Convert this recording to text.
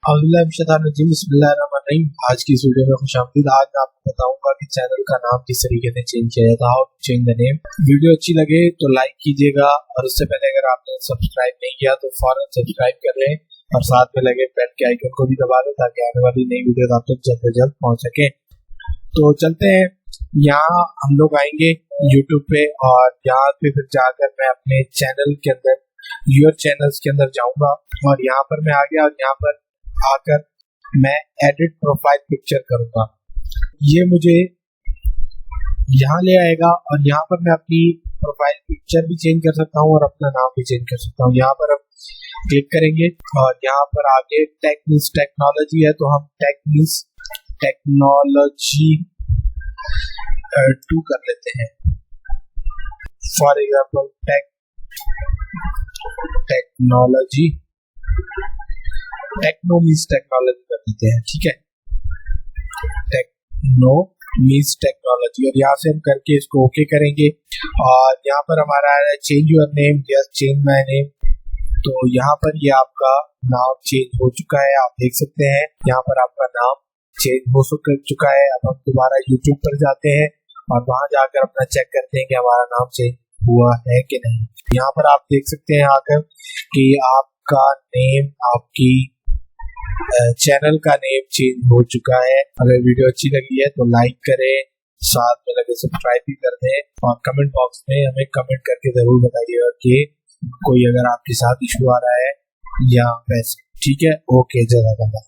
बिस्मिल्लाहिर्रहमानिर्रहीम। आज की इस वीडियो में खुशामदीद। आज मैं आपको बताऊंगा कि चैनल का नाम किस तरीके से चेंज किया जाता है, how to change the name. Video अच्छी लगे तो लाइक कीजिएगा और उससे पहले अगर आपने सब्सक्राइब नहीं किया तो फौरन सब्सक्राइब कर लें और साथ में लगे बेल के आइकन को भी दबा दें ताकि आने वाली नई वीडियो आप तक जल्द से जल्द पहुंच सके। तो चलते हैं, यहाँ हम लोग आएंगे यूट्यूब पे और यहाँ पे फिर जाकर मैं अपने चैनल के अंदर योर चैनल्स के अंदर जाऊंगा और यहाँ पर मैं आ गया और यहाँ पर आकर मैं एडिट प्रोफाइल पिक्चर करूंगा। ये मुझे यहाँ ले आएगा और यहाँ पर मैं अपनी प्रोफाइल पिक्चर भी चेंज कर सकता हूँ और अपना नाम भी चेंज कर सकता हूँ। यहाँ पर हम क्लिक करेंगे और यहाँ पर आगे टेक्निक्स टेक्नोलॉजी है तो हम टेक्निक्स टेक्नोलॉजी 2 कर लेते हैं। फॉर एग्जाम्पल टेक्नोलॉजी टेक्नोमीज टेक्नोलॉजी कर देते हैं, ठीक है। टेक्नोमीज टेक्नोलॉजी और यहाँ से हम करके इसको ओके करेंगे और यहाँ पर हमारा है change your name, yes change my name. तो यहाँ पर ये आपका नाम चेंज हो चुका है, आप देख सकते हैं यहाँ पर आपका नाम चेंज हो चुका है। अब हम दोबारा यूट्यूब पर जाते हैं और वहां जाकर अपना चेक करते हैं कि हमारा नाम चेंज हुआ है कि नहीं। यहाँ पर आप देख सकते हैं आकर कि आपका नेम, आपकी चैनल का नेम चेंज हो चुका है। अगर वीडियो अच्छी लगी है तो लाइक करें, साथ में लगे सब्सक्राइब भी कर दें और कमेंट बॉक्स में हमें कमेंट करके जरूर बताइएगा कि कोई अगर आपके साथ इशू आ रहा है या वैसे, ठीक है। ओके, जज़ाकल्लाह।